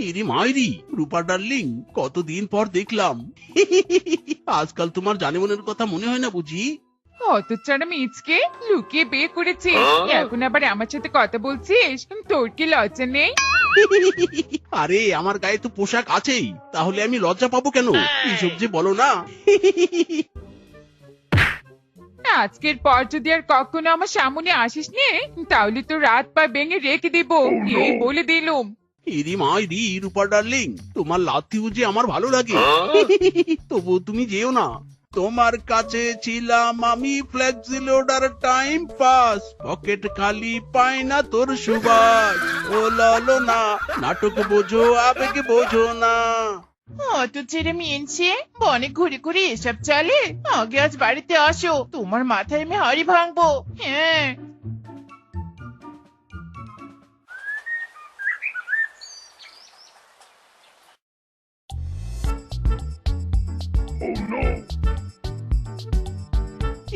ইরি মাইরি রূপা ডার্লিং, কতদিন পর দেখলাম। আজকাল তোমার জানেমনের কথা মনে হয় না বুঝি? হতচ্ছাড়া মিচকে লুকিয়ে বিয়ে করেছিস, এখন আবার আমার সাথে কথা বলছিস? তোর কি লজ্জা নেই? আরে আমার গায়ে তো পোশাক আছেই, তাহলে আমি লজ্জা পাবো কেন? এইসব যে বলো না। আজকের পর যদি আর কখনো আমার সামনে আসিস নে, তাহলে তো রাত পা ভেঙে রেখে দিব, এই বলে দিলুম। ইরি মাইরি রূপা ডার্লিং, তোমার লাথিও যে আমার ভালো লাগে। তবু তুমি যেও না। তোমার কাছে ছিলাম আমি flexi loader time pass, pocket খালি পাই না তোর সুবাস। ও ললো না, নাটক বোঝো আবেগে বোঝো না। অত ছেড়ে মিনছে বনে ঘুরে ঘুরে এসব চলে? আগে আজ বাড়িতে আসো, তোমার মাথায় আমি হাড়ি ভাঙবো। হ্যাঁ,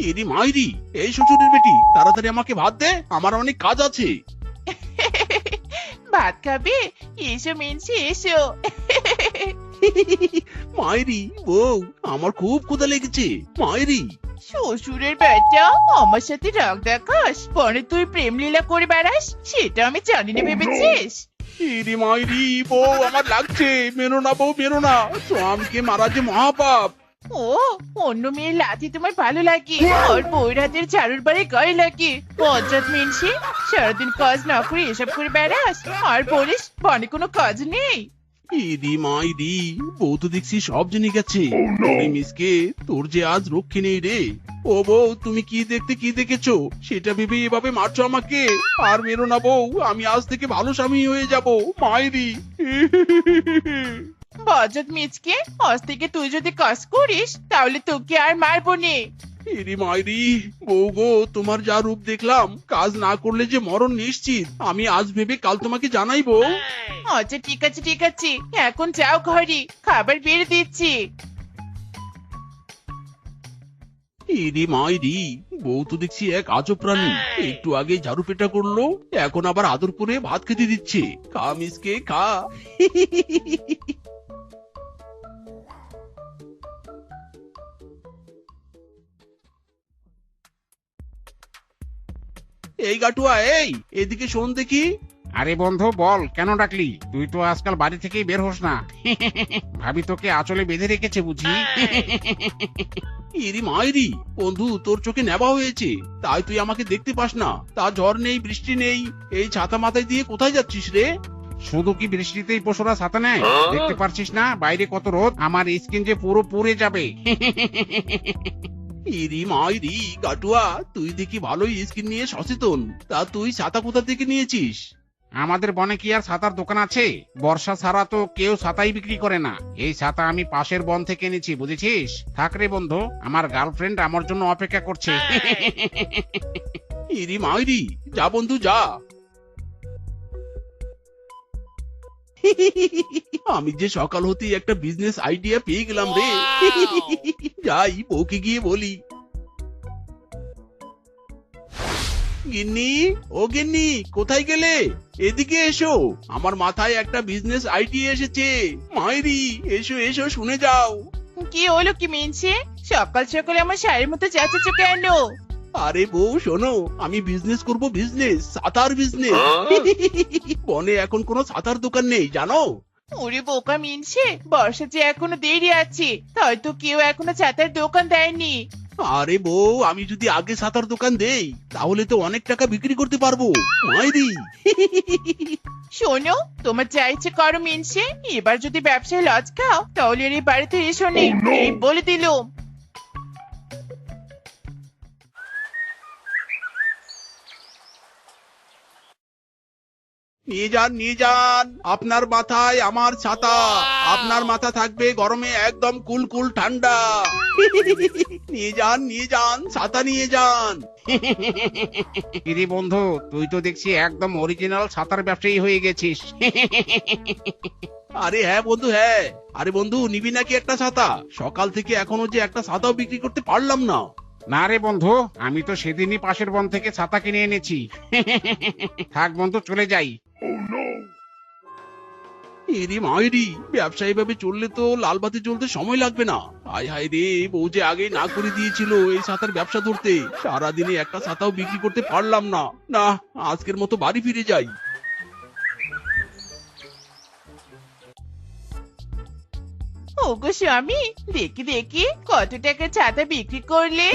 ইরি মাইরি, এই শ্বশুরের বেটি, তাড়াতাড়ি আমাকে ভাত দে, আমার অনেক কাজ আছে। ভাত খাবে? এসো মিনছে এসো। মাইরি বউ, আমার খুব ক্ষুধা লেগেছে। মাইরি, শ্বশুরের বেটা আমার সাথে রাগ দেখাস, পরে তুই প্রেম লীলা করে বেড়াস, সেটা আমি জানি না ভেবেছিস? ইরি মাইরি বউ, আমার লাগছে। মেরো না বউ, মেরো না, স্বামীকে মারা যে মহাপাপ। ও, অন্য মেয়ের লাথি তোমার ভালো লাগে, আর বউর হাতের ঝাড়ুর বাড়ি গায়ে লাগে। বজ্জাত মিনছে, সারাদিন কাজ না করে এসব করে বেড়াস, আর বলিস বনে কোনো কাজ নেই। ইরি মাইরি, বউ তো দেখছি সব জেনে গেছে। ওরে মিসকে, তোর যে আজ রক্ষে নেই রে। ও বউ, তুমি কি দেখতে কি দেখেছো সেটা ভেবে এভাবে মারছো আমাকে? আর মেরো না বউ, আমি আজ থেকে ভালো স্বামী হয়ে যাব। মাইরি। বজ্জাত মিচকে, আজ থেকে তুই যদি কাজ করিস তাহলে তোকে আর মারবো নে। ইরি মাইরি বউ গো, তোমার যা রূপ দেখলাম, কাজ না করলে যে মরণ নিশ্চিত। আমি আজ ভেবে কাল তোমাকে জানাইবো। আচ্ছা ঠিক আছে ঠিক আছে, এখন যাও ঘরে, খাবার বেড়ে দিচ্ছি। ইরি মাইরি, বউ তো দেখছি এক আজব প্রাণী। একটু আগে ঝাড়ু পেটা করলো, এখন আবার আদর করে ভাত খেতে দিচ্ছে। খা মিসকে খা। এই গাটুয়া, এই এদিকে শোন দেখি। আরে বন্ধু বল, কেন ডাকলি? তুই তো আজকাল বাড়ি থেকেই বের হোস না। ভাবি তোকে আঁচলে বেঁধে রেখেছে বুঝি? ইরি মাইরি বন্ধু, তোর চোখে নেবা হয়েছে, তাই তুই আমাকে দেখতে পাস না। তা ঝড় নেই বৃষ্টি নেই, এই ছাতা মাথায় দিয়ে কোথায় যাচ্ছিস রে? শুধু কি বৃষ্টিতেই পশুরা ছাতা নেয়? দেখতে পারছিস না বাইরে কত রোদ? আমার স্কিন যে পুরো পুড়ে যাবে। ইরি মাইরি গাটুয়া, তুই দেখি ভালোই স্কিন নিয়ে সচেতন। তা তুই ছাতা কোথা থেকে নিয়েছিস? আমাদের বনে কি আর ছাতার দোকান আছে? বর্ষা ছাড়া তো কেউ ছাতাই বিক্রি করে না। এই ছাতা আমি পাশের বন থেকে এনেছি, বুঝেছিস? থাক রে বন্ধু, আমার গার্লফ্রেন্ড আমার জন্য অপেক্ষা করছে। ইরি মাইরি, যা বন্ধু যা। আমি যে সকাল হতেই একটা বিজনেস আইডিয়া পেয়ে গেলাম রে। যাই বউকে গিয়ে বলি। গিন্নি, ও গিন্নি, কোথায় গেলে? এদিকে এসো, আমার মাথায় একটা বিজনেস আইডিয়া এসেছে। মাইরি, এসো এসো, শুনে যাও। কি হলো কি মিনছে? সকাল সকালে আমার শাড়ির মতো চেঁচাচ্ছ কেন? আরে বউ শোনো, আমি বিজনেস করব, বিজনেস, ছাতার বিজনেস। বনে এখন কোনো ছাতার দোকান নেই জানো? ওরে বোকা মিনছে, বর্ষা যে এখনো দেরি আছে, হয়তো কেউ এখনো ছাতার দোকান দেয়নি। আরে বউ, আমি যদি আগে ছাতার দোকান দেই তাহলে তো অনেক টাকা বিক্রি করতে পারবো। মাইরি। শোনো, তোমার যা ইচ্ছে করো মিনছে, এবার যদি ব্যবসায় লজ খাও তাহলে আর এই বাড়িতে এসো নে, এই বলে দিলুম। নিয়ে যান নিয়ে যান, আপনার মাথায় আমার ছাতা। আপনার মাথা থাকবে গরমে একদম কুল ঠান্ডা। নিয়ে যান ছাতা নিয়ে যান। কিরে বন্ধু, তুই তো দেখছি একদম অরিজিনাল ছাতার ব্যবসায়ী হয়ে গেছিস। আরে হ্যাঁ বন্ধু, হ্যাঁ। আরে বন্ধু, নিবি নাকি একটা ছাতা? সকাল থেকে এখনো যে একটা ছাতাও বিক্রি করতে পারলাম না। না রে বন্ধু, আমি তো সেদিনই পাশের বন থেকে ছাতা কিনে এনেছি। থাক বন্ধু, চলে যাই। এরে মায়েরি, ব্যবসা এভাবে চললে তো লাল বাতি জ্বলতে সময় লাগবে না। হায় হায় রে, বউ যে আগে না করে দিয়েছিল এই ছাতার ব্যবসা ধরতে, সারাদিনে একটা ছাতাও বিক্রি করতে পারলাম না। না, আজকের মতো বাড়ি ফিরে যাই। ওগো স্বামী, দেখি দেখি কত টাকা ছাতা বিক্রি করলে?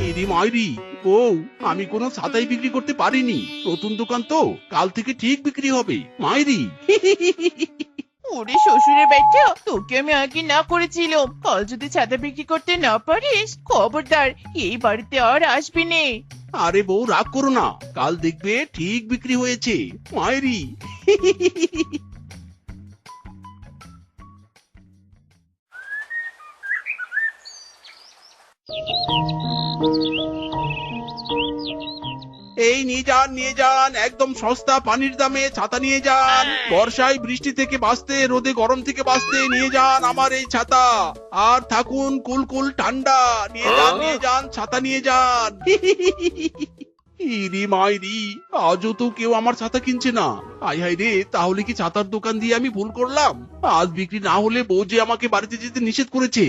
এরে মায়েরি, বউ আমি কোনো ছাতাই বিক্রি করতে পারিনি, নতুন দোকান তো, কাল থেকে ঠিক বিক্রি হবে মায়েরি। ওরে শ্বশুরের বাচ্চা, তোকে আমি আগে না করেছিলাম, কাল যদি ছাতা বিক্রি করতে না পারিস খবরদার এই বাড়িতে আর আসবি নে। আরে বউ রাগ করো না, কাল দেখবে ঠিক বিক্রি হয়েছে মায়েরি। এই নিয়ে যান একদম সস্তা পানির দামে ছাতা নিয়ে যান। বর্ষায় বৃষ্টি থেকে বাঁচতে, রোদে গরম থেকে বাঁচতে নিয়ে যান আমার এই ছাতা। আর থাকুন কুলকুল ঠান্ডা, নিয়ে যান ছাতা নিয়ে যান। ইরি মাইরি, আজও তো কেউ আমার ছাতা কিনছে না। আয় হায় রে, তাহলে কি ছাতার দোকান দিয়ে আমি ভুল করলাম? আজ বিক্রি না হলে বউ যে আমাকে বাড়িতে যেতে নিষেধ করেছে।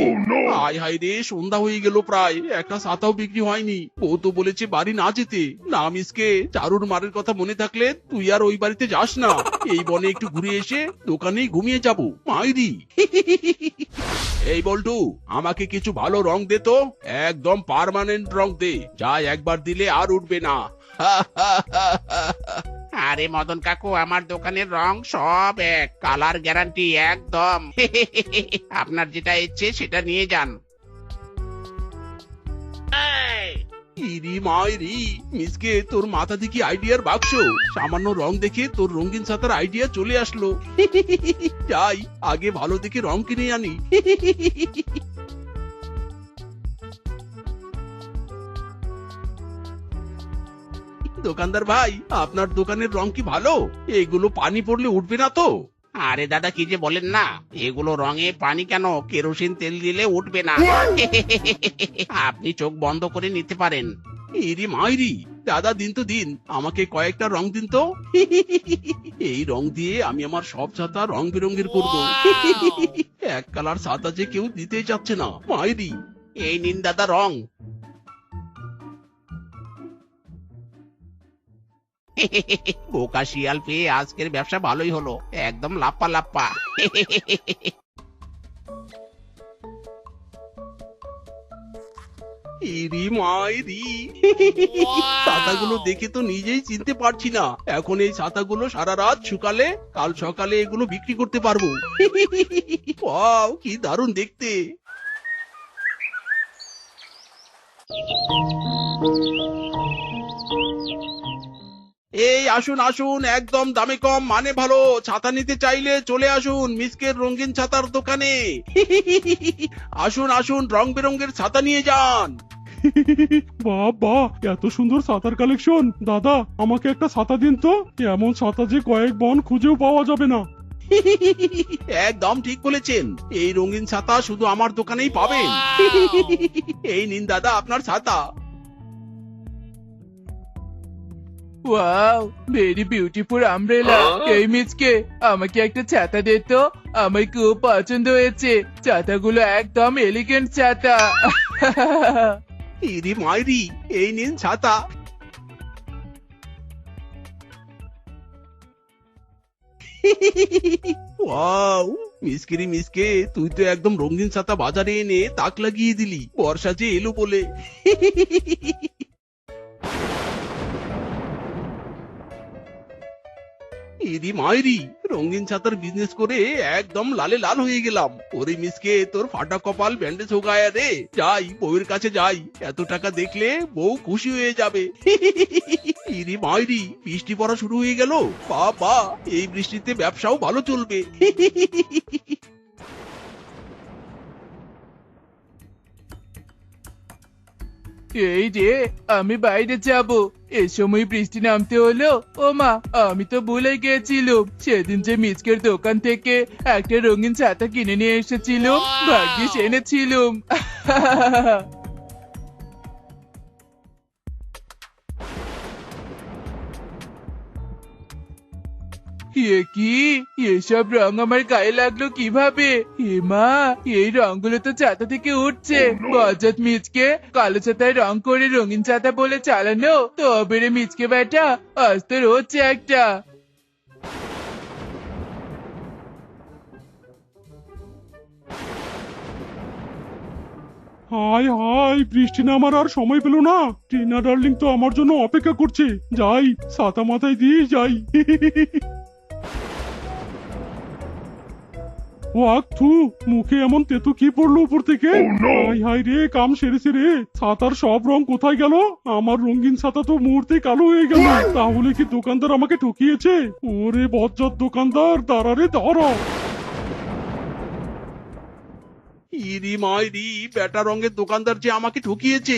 আয় হায় রে, সন্ধ্যা হয়ে গেল প্রায়, একটা ছাতাও বিক্রি হয়নি। বউ তো বলেছে বাড়ি না যেতে। না মিসকে, চারুর মারের কথা মনে থাকলে তুই আর ওই বাড়িতে যাস না। এই বনে একটু ঘুরে এসে দোকানেই ঘুমিয়ে যাবো মাইরি। এই বল্টু, আমাকে কিছু ভালো রং দে তো, একদম পার্মানেন্ট রং দে, যা একবার দিলে আর উঠবে না। আরে মদন কাকু, আমার দোকানের রং সব এক, কালার গ্যারান্টি একদম। আপনার যেটা ইচ্ছে সেটা নিয়ে যান। ইরি মাইরি, মিসকে তোর মাথা দেখি আইডিয়ার বাক্স, সামান্য রং দেখে তোর রঙিন ছাতার আইডিয়া চলে আসলো। যাই আগে ভালো দেখে রং কিনে আনি। দোকানদার ভাই, আপনার দোকানের রং কি ভালো? এগুলো পানি পড়লে উঠবে না তো? আরে দাদা, কি যে বলেন না, এগুলো রঙে পানি কেন, কেরোসিন তেল দিলে উঠবে না। আপনি চোখ বন্ধ করে নিতে পারেন। ইরি মাইরি, দাদা দিন তো দিন, আমাকে কয়েকটা রং দিন তো। এই রং দিয়ে আমি আমার সব ছাতা রং বেরঙের করবো। এক কালার ছাতা যে কেউ দিতেই চাচ্ছে না মাইরি। এই নিন দাদা রং। বোকা শিয়াল পেয়ে আজকের ব্যবসা ভালোই হলো, একদম লাপ্পা লাপ্পা। ইরি মাইরি, ছাতাগুলো দেখে তো নিজেই চিনতে পারছি না। এখন এই ছাতাগুলো সারা রাত শুকালে কাল সকালে এগুলো বিক্রি করতে পারবো। ওয়াও, কি দারুণ দেখতে। এই আসুন আসুন, একদম দামে কম মানে ভালো, ছাতা নিতে চাইলে চলে আসুন মিসকের রঙিন ছাতার দোকানে। আসুন আসুন, রং বেরঙের ছাতা নিয়ে যান। বাবা, এত সুন্দর ছাতার কালেকশন! দাদা, আমাকে একটা ছাতা দিন তো, এমন ছাতা যে কয়েক বন খুঁজেও পাওয়া যাবে না। একদম ঠিক বলেছেন, এই রঙিন ছাতা শুধু আমার দোকানেই পাবেন। এই নিন দাদা আপনার ছাতা। Wow, very beautiful umbrella. এই মিচকে, আমাকে একটা ছাতা দে তো, আমার খুব পছন্দ হয়েছে। ছাতাগুলো একদম এলিগেন্ট ছাতা। ইরি মাইরি, এই নিন ছাতা। ওয়াও, মিসকিরি মিসকে, তুই তো একদম রঙিন ছাতা বাজারে এনে তাক লাগিয়ে দিলি বর্ষা যে এলো বলে। ইরি মাইরি, রঙিন ছাতার বিজনেস করে একদম লালে লাল হয়ে গেলাম। ওরে মিসকে, তোর ফাটা কপাল ব্যান্ডেজ হো গায়া রে। যাই বউয়ের কাছে যাই, এত টাকা দেখলে বউ খুশি হয়ে যাবে। ইরি মাইরি, বৃষ্টি পড়া শুরু হয়ে গেল। বাবা, এই বৃষ্টিতে ব্যবসাও ভালো চলবে। এই যে, আমি বাইরে যাব, এ সময় বৃষ্টি নামতে হলো। ও মা, আমি তো ভুলে গেছিলাম, সেদিন যে মিচকের দোকান থেকে একটা রঙিন ছাতা কিনে নিয়ে এসেছিলাম, ভাগ্যিস এনেছিলাম। কি এসব রং আমার গায়ে লাগলো কিভাবে? এ মা, এই রংগুলো তো ছাতা থেকে উঠছে। বজ্জাত মিচকে, কালো ছাতায় রং করে রঙিন ছাতা বলে চালানো, তবে রে মিচকে বেটা, আজ তোর হচ্ছে একটা। হাই হাই, বৃষ্টি নামার আর সময় পেল না। টিনা ডার্লিং তো আমার জন্য অপেক্ষা করছে। যাই, ছাতা মাথায় দিয়ে যাই। ওয়াক থু, মুখে এমন তেতো কি পড়লো উপর থেকে? হাই হাই রে, কাম সেরেছে রে। ছাতার সব রং কোথায় গেল? আমার রঙিন ছাতা তো মুহূর্তে কালো হয়ে গেল। তাহলে কি দোকানদার আমাকে ঠকিয়েছে? ওরে বজ্জাত দোকানদার, দাঁড়া রে দাঁড়া। ইরি মাইরি, বেটা রঙের দোকানদার যে আমাকে ঠকিয়েছে।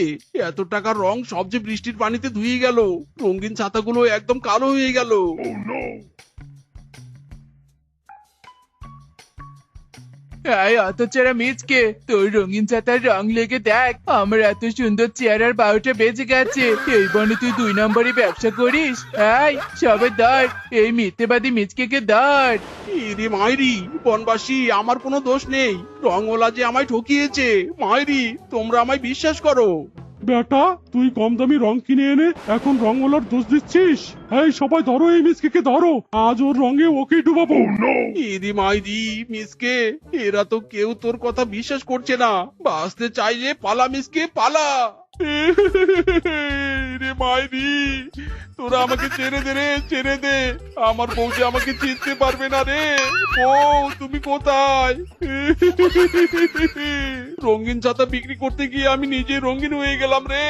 এত টাকার রং সব যে বৃষ্টির পানিতে ধুয়ে গেল, রঙিন ছাতাগুলো একদম কালো হয়ে গেল। এই অতচারা মিচকে, তোর রঙিন ছাতার রং লেগে দেখ, আমার এত সুন্দর চেহারার 12টা বেজে গেছে। এই বনে তুই 2 নম্বরে ব্যবসা করিস? এই সবাই ধর, এই মিথ্যেবাদী মিচকে ধর। ইরি মাইরি, বনবাসী, আমার কোনো দোষ নেই। রঙওয়ালা যে আমায় ঠকিয়েছে। মাইরি, তোমরা আমায় বিশ্বাস করো। বেটা, তুই কম দামি রং কিনে এনে এখন রংওয়ালার দোষ দিচ্ছিস? এই সবাই ধরো, এই মিসকে ধরো, আজ ওর রঙে ওকে ডুবাবো। ইরি মাইরি, মিসকে, এরা তো কেউ তোর কথা বিশ্বাস করছে না। বাঁচতে চাইলে পালা মিসকে, পালা। রে মাইরি, তোরা আমাকে ছেড়ে দে রে, ছেড়ে দে। আমার বউ যে আমাকে চিনতে পারবে না রে। বউ, তুমি কোথায়? রঙিন ছাতা বিক্রি করতে গিয়ে আমি নিজে রঙিন হয়ে গেলাম রে।